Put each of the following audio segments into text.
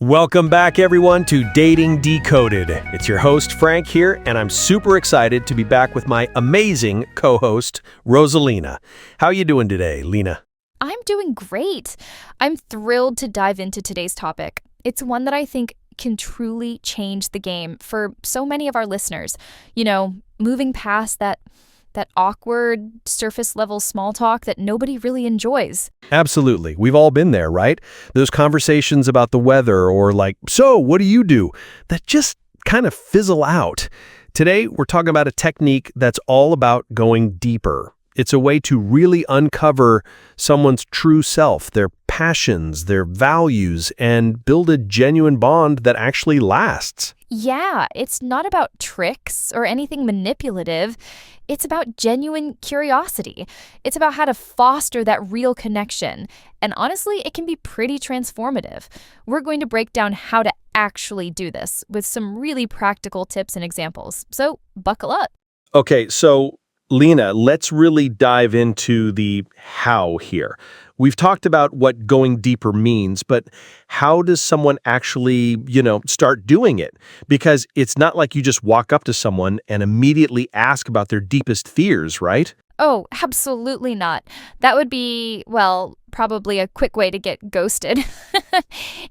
Welcome back, everyone, to Dating Decoded. It's your host, Frank, here, and I'm super excited to be back with my amazing co-host, Rosalina. How you doing today, Lena? I'm doing great. I'm thrilled to dive into today's topic. It's one that I think can truly change the game for so many of our listeners. You know, moving past that awkward surface-level small talk that nobody really enjoys. Absolutely. We've all been there, right? Those conversations about the weather or like, so what do you do? That just kind of fizzle out. Today, we're talking about a technique that's all about going deeper. It's a way to really uncover someone's true self, their passions, their values, and build a genuine bond that actually lasts. Yeah, it's not about tricks or anything manipulative. It's about genuine curiosity. It's about how to foster that real connection. And honestly, it can be pretty transformative. We're going to break down how to actually do this with some really practical tips and examples. So buckle up. Okay, so Lena, let's really dive into the how here. We've talked about what going deeper means, but how does someone actually, start doing it? Because it's not like you just walk up to someone and immediately ask about their deepest fears, right? Oh, absolutely not. That would be, well, probably a quick way to get ghosted.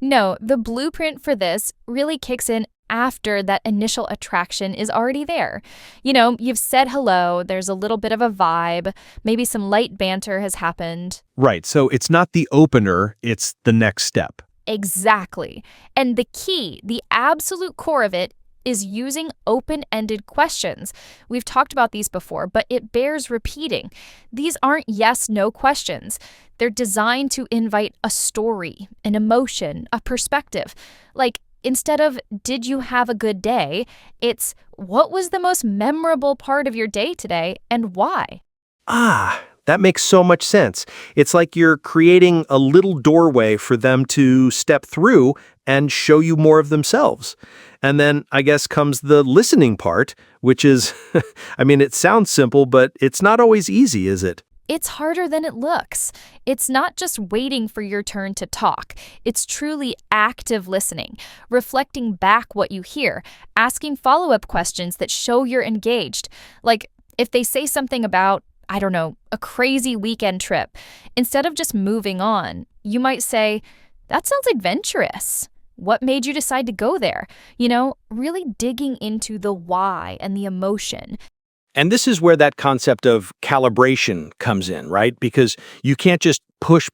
No, the blueprint for this really kicks in after that initial attraction is already there. You know, you've said hello, there's a little bit of a vibe, maybe some light banter has happened. Right, so it's not the opener, it's the next step. Exactly. And the key, the absolute core of it, is using open-ended questions. We've talked about these before, but it bears repeating. These aren't yes-no questions. They're designed to invite a story, an emotion, a perspective. Like, instead of, did you have a good day? It's, what was the most memorable part of your day today and why? That makes so much sense. It's like you're creating a little doorway for them to step through and show you more of themselves. And then I guess comes the listening part, which is, it sounds simple, but it's not always easy, is it? It's harder than it looks. It's not just waiting for your turn to talk. It's truly active listening, reflecting back what you hear, asking follow-up questions that show you're engaged. Like, if they say something about, a crazy weekend trip, instead of just moving on, you might say, that sounds adventurous. What made you decide to go there? Really digging into the why and the emotion. And this is where that concept of calibration comes in, right? Because you can't just push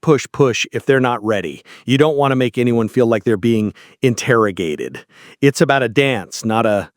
if they're not ready. You don't want to make anyone feel like they're being interrogated. It's about a dance, not a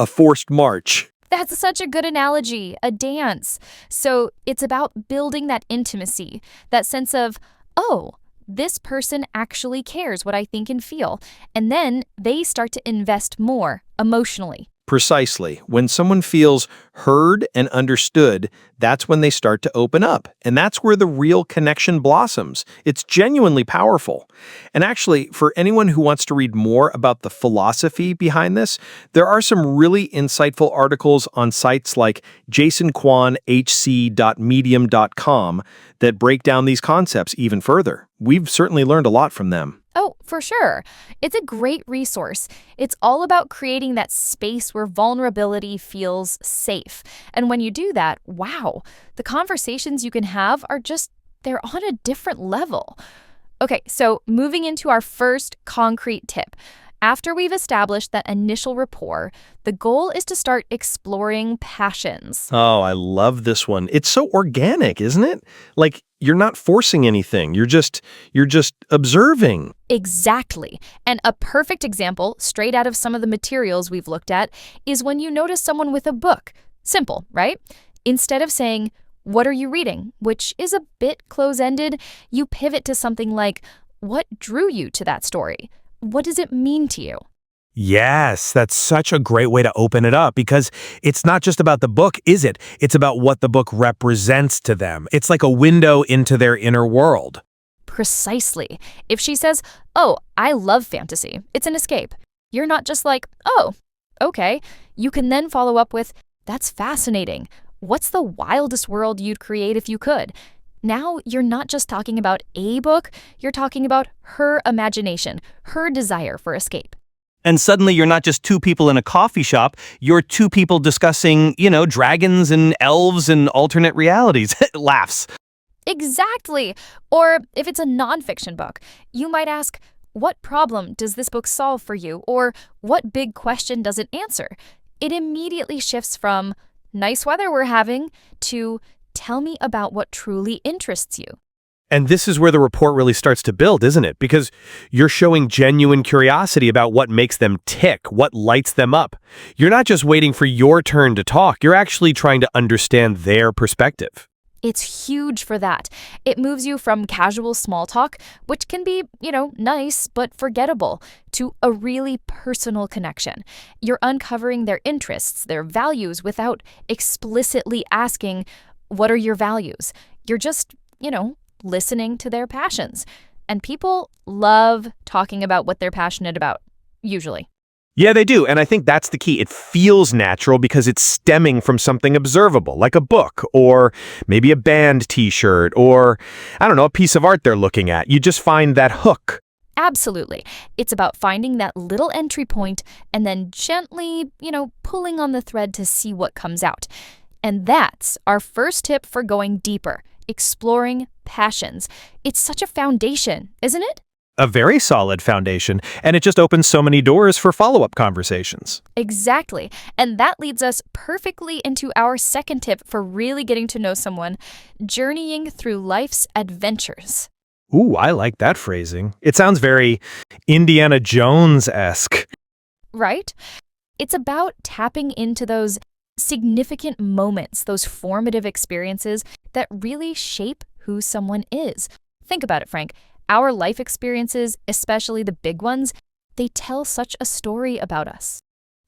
forced march. That's such a good analogy, a dance. So it's about building that intimacy, that sense of, oh, this person actually cares what I think and feel. And then they start to invest more emotionally. Precisely. When someone feels heard and understood, that's when they start to open up. And that's where the real connection blossoms. It's genuinely powerful. And actually, for anyone who wants to read more about the philosophy behind this, there are some really insightful articles on sites like jasonkwonhc.medium.com that break down these concepts even further. We've certainly learned a lot from them. Oh, for sure. It's a great resource. It's all about creating that space where vulnerability feels safe. And when you do that, wow, the conversations you can have they're on a different level. Okay, so moving into our first concrete tip. After we've established that initial rapport, the goal is to start exploring passions. Oh, I love this one. It's so organic, isn't it? Like, you're not forcing anything. You're just observing. Exactly. And a perfect example, straight out of some of the materials we've looked at, is when you notice someone with a book. Simple, right? Instead of saying, what are you reading? Which is a bit close-ended, you pivot to something like, what drew you to that story? What does it mean to you? Yes, that's such a great way to open it up because it's not just about the book, is it? It's about what the book represents to them. It's like a window into their inner world. Precisely. If she says, oh, I love fantasy, it's an escape. You're not just like, oh, okay. You can then follow up with, that's fascinating. What's the wildest world you'd create if you could? Now you're not just talking about a book, you're talking about her imagination, her desire for escape. And suddenly you're not just two people in a coffee shop, you're two people discussing, dragons and elves and alternate realities. Laughs. Exactly. Or if it's a nonfiction book, you might ask, what problem does this book solve for you? Or what big question does it answer? It immediately shifts from nice weather we're having to tell me about what truly interests you. And this is where the rapport really starts to build, isn't it? Because you're showing genuine curiosity about what makes them tick, what lights them up. You're not just waiting for your turn to talk, you're actually trying to understand their perspective. It's huge for that. It moves you from casual small talk, which can be, nice but forgettable, to a really personal connection. You're uncovering their interests, their values, without explicitly asking, what are your values? You're just, listening to their passions. And people love talking about what they're passionate about, usually. Yeah, they do. And I think that's the key. It feels natural because it's stemming from something observable, like a book or maybe a band t-shirt or, a piece of art they're looking at. You just find that hook. Absolutely. It's about finding that little entry point and then gently, pulling on the thread to see what comes out. And that's our first tip for going deeper, exploring passions. It's such a foundation, isn't it? A very solid foundation, and it just opens so many doors for follow-up conversations. Exactly. And that leads us perfectly into our second tip for really getting to know someone, journeying through life's adventures. Ooh, I like that phrasing. It sounds very Indiana Jones-esque. Right? It's about tapping into those significant moments, those formative experiences that really shape who someone is. Think about it, Frank. Our life experiences, especially the big ones, they tell such a story about us.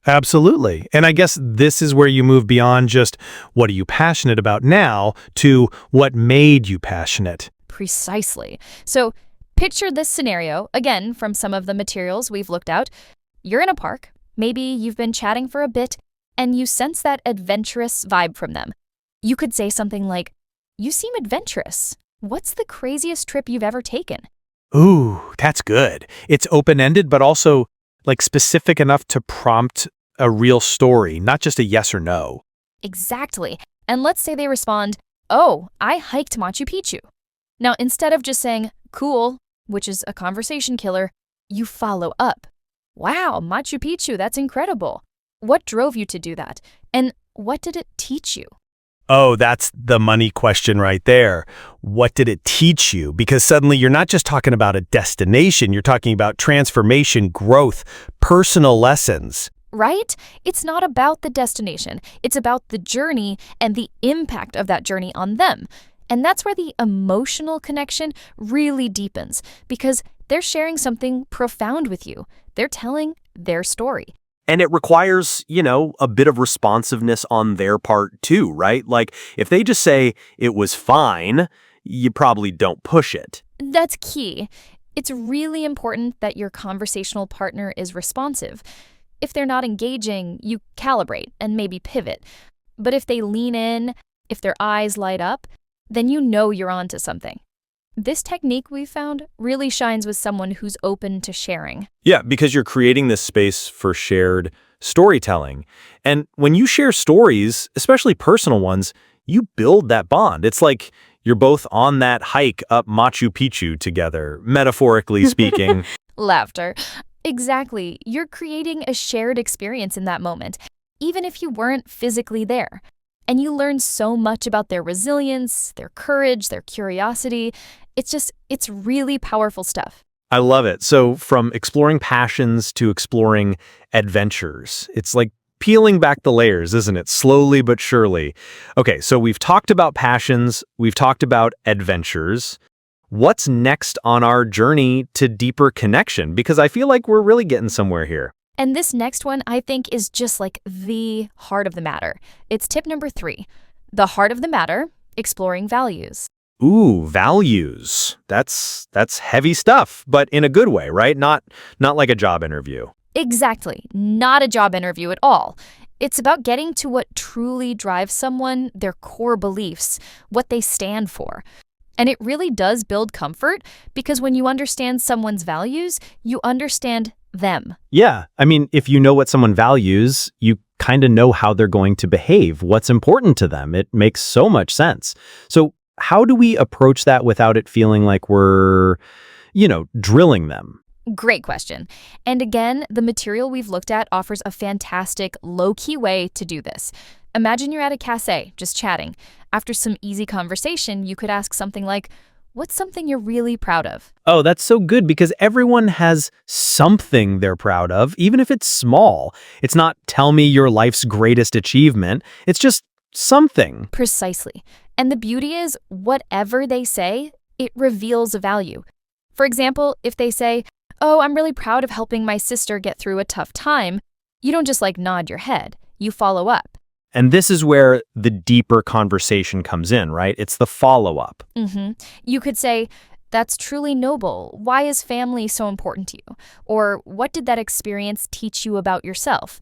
Absolutely. And I guess this is where you move beyond just what are you passionate about now to what made you passionate. Precisely. So picture this scenario, again, from some of the materials we've looked at. You're in a park. Maybe you've been chatting for a bit, and you sense that adventurous vibe from them. You could say something like, "You seem adventurous. What's the craziest trip you've ever taken?" Ooh, that's good. It's open-ended, but also specific enough to prompt a real story, not just a yes or no. Exactly. And let's say they respond, "Oh, I hiked Machu Picchu." Now, instead of just saying, "Cool," which is a conversation killer, you follow up. "Wow, Machu Picchu, that's incredible. What drove you to do that? And what did it teach you?" Oh, that's the money question right there. What did it teach you? Because suddenly you're not just talking about a destination, you're talking about transformation, growth, personal lessons. Right? It's not about the destination. It's about the journey and the impact of that journey on them. And that's where the emotional connection really deepens, because they're sharing something profound with you. They're telling their story. And it requires, a bit of responsiveness on their part too, right? Like if they just say it was fine, you probably don't push it. That's key. It's really important that your conversational partner is responsive. If they're not engaging, you calibrate and maybe pivot. But if they lean in, if their eyes light up, then you know you're onto something. This technique we found really shines with someone who's open to sharing. Yeah, because you're creating this space for shared storytelling. And when you share stories, especially personal ones, you build that bond. It's like you're both on that hike up Machu Picchu together, metaphorically speaking. Laughter. Exactly. You're creating a shared experience in that moment, even if you weren't physically there. And you learn so much about their resilience, their courage, their curiosity. It's really powerful stuff. I love it. So from exploring passions to exploring adventures, it's like peeling back the layers, isn't it? Slowly but surely. Okay, so we've talked about passions, we've talked about adventures. What's next on our journey to deeper connection? Because I feel like we're really getting somewhere here. And this next one, I think, is just like the heart of the matter. It's tip number 3. The heart of the matter, exploring values. Ooh, values. That's heavy stuff, but in a good way, right? Not like a job interview. Exactly. Not a job interview at all. It's about getting to what truly drives someone, their core beliefs, what they stand for. And it really does build comfort because when you understand someone's values, you understand them. Yeah, I mean, if you know what someone values, you kind of know how they're going to behave, what's important to them. It makes so much sense. So how do we approach that without it feeling like we're, drilling them? Great question. And again, the material we've looked at offers a fantastic, low-key way to do this. Imagine you're at a cafe, just chatting. After some easy conversation, you could ask something like, what's something you're really proud of? Oh, that's so good because everyone has something they're proud of, even if it's small. It's not tell me your life's greatest achievement. It's just something. Precisely. And the beauty is, whatever they say, it reveals a value. For example, if they say, oh, I'm really proud of helping my sister get through a tough time, you don't just nod your head. You follow up. And this is where the deeper conversation comes in, right? It's the follow-up. You could say, that's truly noble. Why is family so important to you? Or what did that experience teach you about yourself?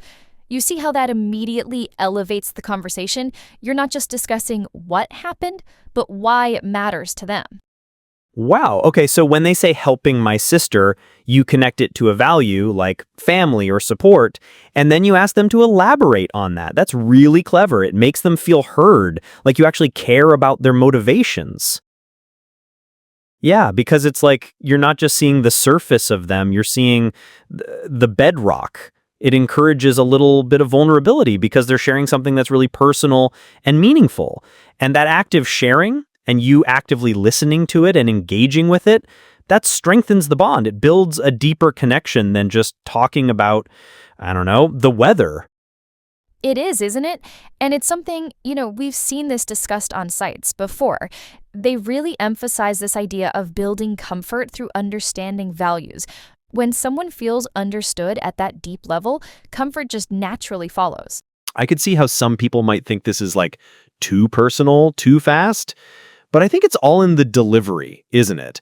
You see how that immediately elevates the conversation? You're not just discussing what happened, but why it matters to them. Wow. Okay, so when they say helping my sister, you connect it to a value like family or support, and then you ask them to elaborate on that. That's really clever. It makes them feel heard, like you actually care about their motivations. Yeah, because it's like you're not just seeing the surface of them, you're seeing the bedrock. It encourages a little bit of vulnerability because they're sharing something that's really personal and meaningful. And that active sharing, and you actively listening to it and engaging with it, that strengthens the bond. It builds a deeper connection than just talking about, the weather. It is, isn't it? And it's something, we've seen this discussed on sites before. They really emphasize this idea of building comfort through understanding values. When someone feels understood at that deep level, comfort just naturally follows. I could see how some people might think this is too personal, too fast. But I think it's all in the delivery, isn't it?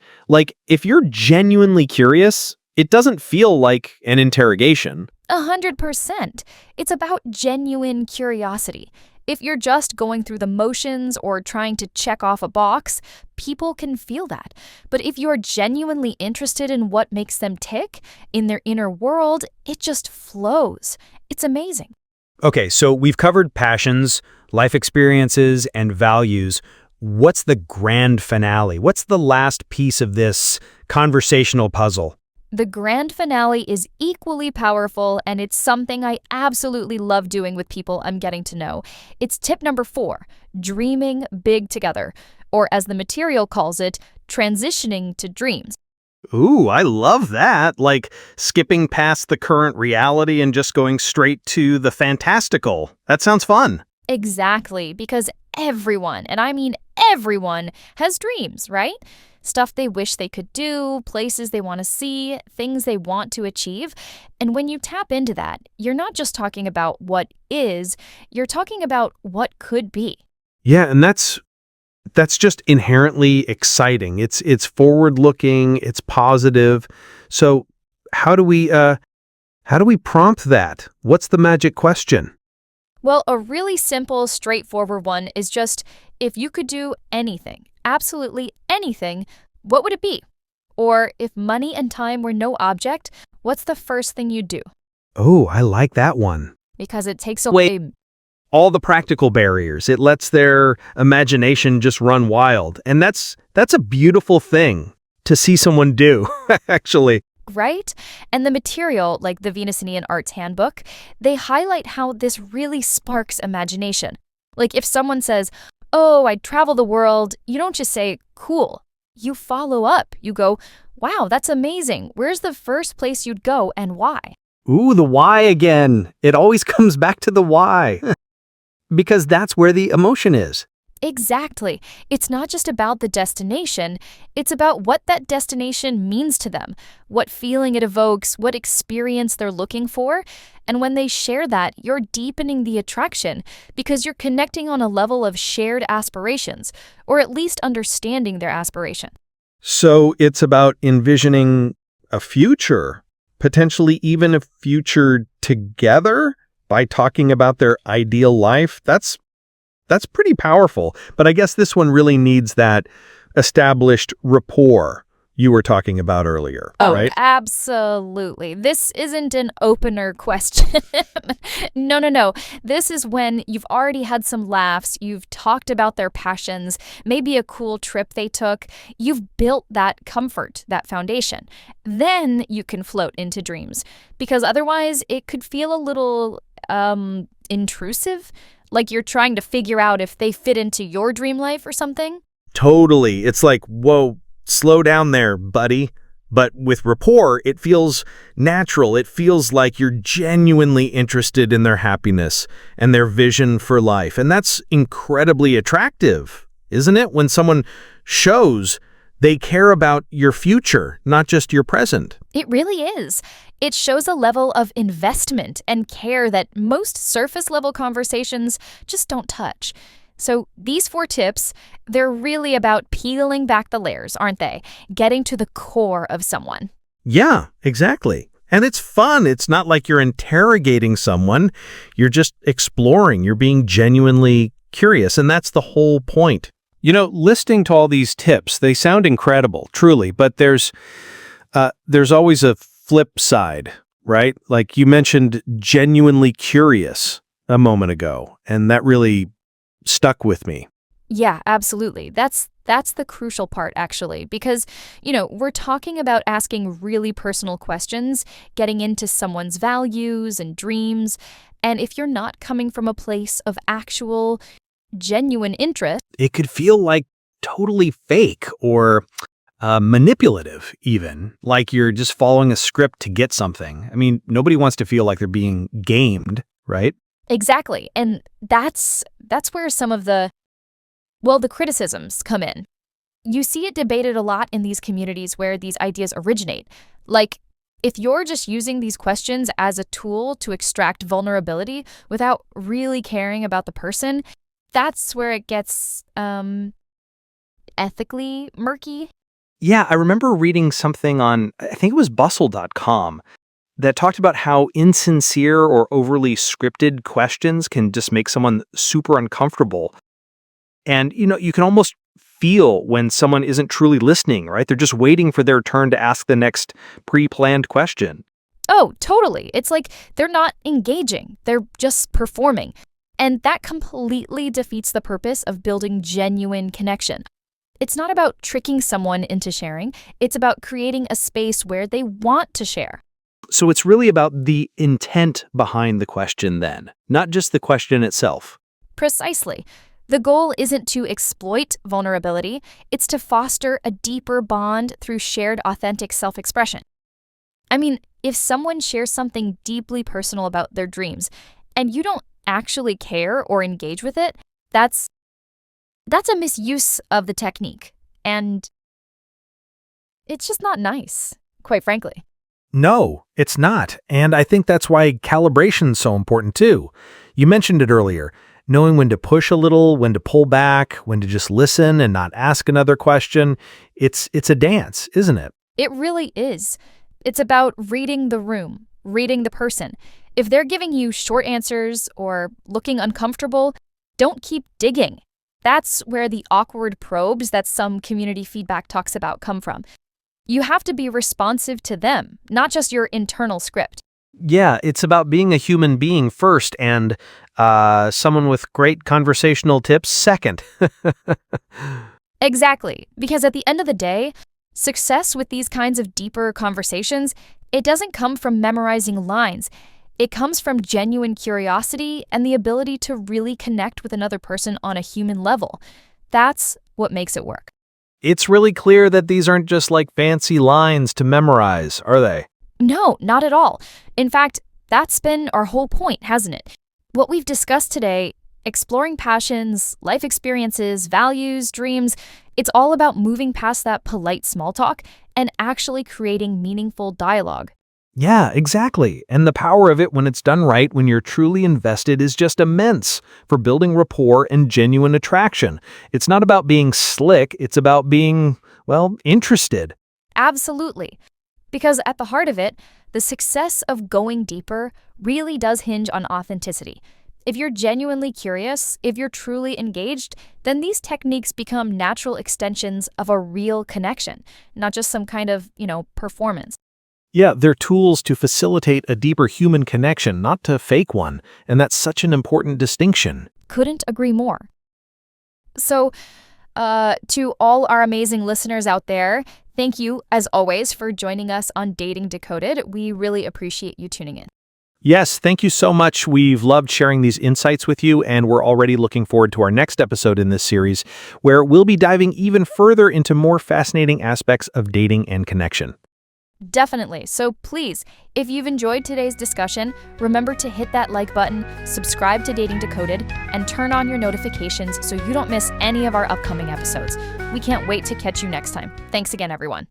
If you're genuinely curious, it doesn't feel like an interrogation. 100%. It's about genuine curiosity. If you're just going through the motions or trying to check off a box, people can feel that. But if you're genuinely interested in what makes them tick, in their inner world, it just flows. It's amazing. Okay, so we've covered passions, life experiences, and values. What's the grand finale? What's the last piece of this conversational puzzle? The grand finale is equally powerful, and it's something I absolutely love doing with people I'm getting to know. It's tip number 4, dreaming big together, or as the material calls it, transitioning to dreams. Ooh, I love that. Skipping past the current reality and just going straight to the fantastical. That sounds fun. Exactly, because everyone, and I mean everyone, has dreams, right? Stuff they wish they could do, places they want to see, things they want to achieve. And when you tap into that, you're not just talking about what is, you're talking about what could be. Yeah, and that's just inherently exciting. It's forward-looking, it's positive. So how do we prompt that? What's the magic question? Well, a really simple, straightforward one is just, if you could do anything, absolutely anything, what would it be? Or if money and time were no object, what's the first thing you'd do? Oh, I like that one. Because it takes away all the practical barriers. It lets their imagination just run wild. And that's a beautiful thing to see someone do, actually. Right? And the material, like the Venusinian Arts Handbook, they highlight how this really sparks imagination. If someone says, oh, I'd travel the world, you don't just say, cool. You follow up. You go, wow, that's amazing. Where's the first place you'd go and why? Ooh, the why again. It always comes back to the why. Because that's where the emotion is. Exactly. It's not just about the destination, it's about what that destination means to them, what feeling it evokes, what experience they're looking for. And when they share that, you're deepening the attraction because you're connecting on a level of shared aspirations, or at least understanding their aspiration. So it's about envisioning a future, potentially even a future together by talking about their ideal life. That's pretty powerful. But I guess this one really needs that established rapport you were talking about earlier, Oh, right? absolutely. This isn't an opener question. No. This is when you've already had some laughs, you've talked about their passions, maybe a cool trip they took. You've built that comfort, that foundation. Then you can float into dreams, because otherwise it could feel a little intrusive, like you're trying to figure out if they fit into your dream life or something. Totally. It's like, whoa, slow down there, buddy. But with rapport, it feels natural. It feels like you're genuinely interested in their happiness and their vision for life. And that's incredibly attractive, isn't it? When someone shows they care about your future, not just your present. It really is. It shows a level of investment and care that most surface-level conversations just don't touch. So these 4 tips, they're really about peeling back the layers, aren't they? Getting to the core of someone. Yeah, exactly. And it's fun. It's not like you're interrogating someone. You're just exploring. You're being genuinely curious. And that's the whole point. You know, listening to all these tips, they sound incredible, truly, but there's always a flip side, right? Like you mentioned genuinely curious a moment ago, and that really stuck with me. Yeah, absolutely. That's the crucial part, actually, because, we're talking about asking really personal questions, getting into someone's values and dreams. And if you're not coming from a place of actual, genuine interest, It could feel like totally fake or manipulative, even, like you're just following a script to get something. I mean, nobody wants to feel like they're being gamed, right? exactly. And that's where some of the criticisms come in. You see it debated a lot in these communities where these ideas originate. Like, if you're just using these questions as a tool to extract vulnerability without really caring about the person, that's where it gets ethically murky. Yeah, I remember reading something on, I think it was bustle.com, that talked about how insincere or overly scripted questions can just make someone super uncomfortable. And, you can almost feel when someone isn't truly listening, right? They're just waiting for their turn to ask the next pre-planned question. Oh, totally. It's like they're not engaging. They're just performing. And that completely defeats the purpose of building genuine connection. It's not about tricking someone into sharing. It's about creating a space where they want to share. So it's really about the intent behind the question then, not just the question itself. Precisely. The goal isn't to exploit vulnerability. It's to foster a deeper bond through shared authentic self-expression. I mean, if someone shares something deeply personal about their dreams and you don't actually care or engage with it, that's a misuse of the technique. And it's just not nice, quite frankly. No, it's not. And I think that's why calibration's so important too. You mentioned it earlier, knowing when to push a little, when to pull back, when to just listen and not ask another question. It's a dance, isn't it? It really is. It's about reading the room, reading the person. If they're giving you short answers or looking uncomfortable, don't keep digging. That's where the awkward probes that some community feedback talks about come from. You have to be responsive to them, not just your internal script. Yeah, it's about being a human being first and someone with great conversational tips second. Exactly, because at the end of the day, success with these kinds of deeper conversations, it doesn't come from memorizing lines. It comes from genuine curiosity and the ability to really connect with another person on a human level. That's what makes it work. It's really clear that these aren't just like fancy lines to memorize, are they? No, not at all. In fact, that's been our whole point, hasn't it? What we've discussed today, exploring passions, life experiences, values, dreams, it's all about moving past that polite small talk and actually creating meaningful dialogue. Yeah, exactly. And the power of it when it's done right, when you're truly invested, is just immense for building rapport and genuine attraction. It's not about being slick, it's about being, interested. Absolutely. Because at the heart of it, the success of going deeper really does hinge on authenticity. If you're genuinely curious, if you're truly engaged, then these techniques become natural extensions of a real connection, not just some kind of, performance. Yeah, they're tools to facilitate a deeper human connection, not to fake one, and that's such an important distinction. Couldn't agree more. So, to all our amazing listeners out there, thank you, as always, for joining us on Dating Decoded. We really appreciate you tuning in. Yes, thank you so much. We've loved sharing these insights with you, and we're already looking forward to our next episode in this series, where we'll be diving even further into more fascinating aspects of dating and connection. Definitely. So please, if you've enjoyed today's discussion, remember to hit that like button, subscribe to Dating Decoded, and turn on your notifications so you don't miss any of our upcoming episodes. We can't wait to catch you next time. Thanks again, everyone.